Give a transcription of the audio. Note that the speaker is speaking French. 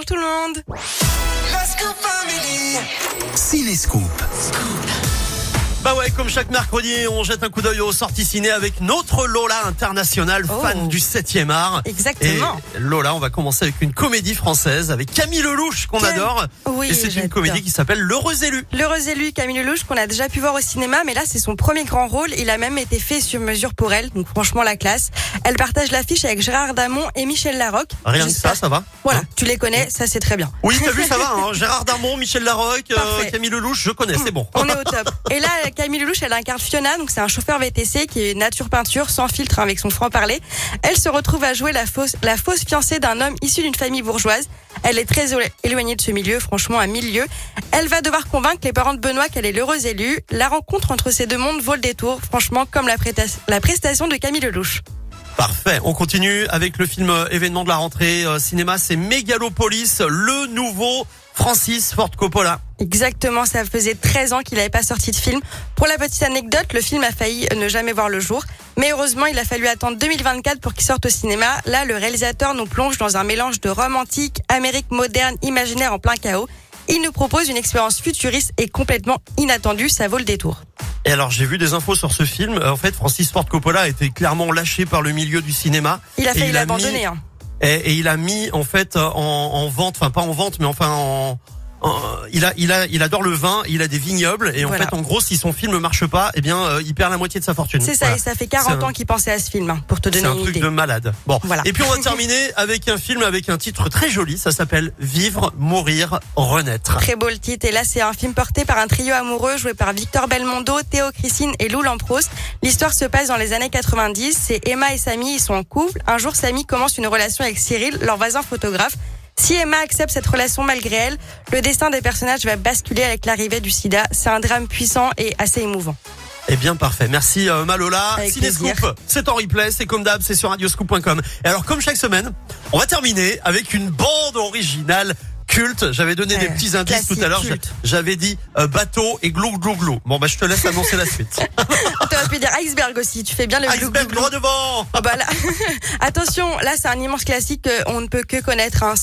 bonjour tout le monde. Cinéscoop. Bah ouais, comme chaque mercredi, on jette un coup d'œil aux sorties ciné avec notre Lola internationale, fan du 7e art. Exactement. Et Lola, on va commencer avec une comédie française avec Camille Lelouch qu'on adore. Oui, et c'est une comédie qui s'appelle L'Heureux Élu. L'Heureux Élu, Camille Lelouch, qu'on a déjà pu voir au cinéma, mais là c'est son premier grand rôle. Il a même été fait sur mesure pour elle, donc franchement la classe. Elle partage l'affiche avec Gérard Darmon et Michel Larocque. Rien que ça va. Voilà, tu les connais, ça c'est très bien. Oui, t'as vu, ça va. Hein. Gérard Darmon, Michel Larocque, Parfait. Camille Lelouch, je connais, c'est bon. On est au top. Et là, Camille Lelouch, elle incarne Fiona, donc c'est un chauffeur VTC qui est nature peinture, sans filtre, avec son franc-parler. Elle se retrouve à jouer la fausse fiancée d'un homme issu d'une famille bourgeoise. Elle est très éloignée de ce milieu, franchement à 1000 lieues. Elle va devoir convaincre les parents de Benoît qu'elle est l'heureuse élue. La rencontre entre ces deux mondes vaut le détour, franchement comme la prestation de Camille Lelouch. Parfait. On continue avec le film événement de la rentrée cinéma, c'est Mégalopolis, le nouveau Francis Ford Coppola. Exactement, ça faisait 13 ans qu'il n'avait pas sorti de film. Pour la petite anecdote, le film a failli ne jamais voir le jour. Mais heureusement, il a fallu attendre 2024 pour qu'il sorte au cinéma. Là, le réalisateur nous plonge dans un mélange de Rome antique, Amérique moderne, imaginaire en plein chaos. Il nous propose une expérience futuriste et complètement inattendue. Ça vaut le détour. Et alors, j'ai vu des infos sur ce film. En fait, Francis Ford Coppola a été clairement lâché par le milieu du cinéma. Il a failli l'abandonner. Et il a mis, en fait, en vente, enfin pas en vente, mais enfin il adore le vin, il a des vignobles et en fait en gros si son film marche pas, eh bien il perd la moitié de sa fortune. C'est ça, voilà. Et ça fait 40 ans qu'il pensait à ce film, pour te donner une idée. C'est un truc de malade. Bon, voilà. Et puis on va terminer avec un film avec un titre très joli, ça s'appelle Vivre, mourir, renaître. Très beau le titre, et là c'est un film porté par un trio amoureux joué par Victor Belmondo, Théo Christine et Lou Lampros. L'histoire se passe dans les années 90, c'est Emma et Samy, ils sont en couple. Un jour Samy commence une relation avec Cyril, leur voisin photographe. Si Emma accepte cette relation malgré elle, le destin des personnages va basculer avec l'arrivée du sida. C'est un drame puissant et assez émouvant. Eh bien, parfait. Merci, Malola. Cinéscoop, c'est en replay, c'est comme d'hab, c'est sur radioscoop.com. Et alors, comme chaque semaine, on va terminer avec une bande originale culte. J'avais donné des petits indices tout à l'heure. J'avais dit bateau et glou glou glou. Bon, bah, je te laisse annoncer la suite. Tu aurais pu dire iceberg aussi. Tu fais bien le glou glou glou. Iceberg droit devant. Oh bah là. Attention, là, c'est un immense classique qu'on ne peut que connaître, hein.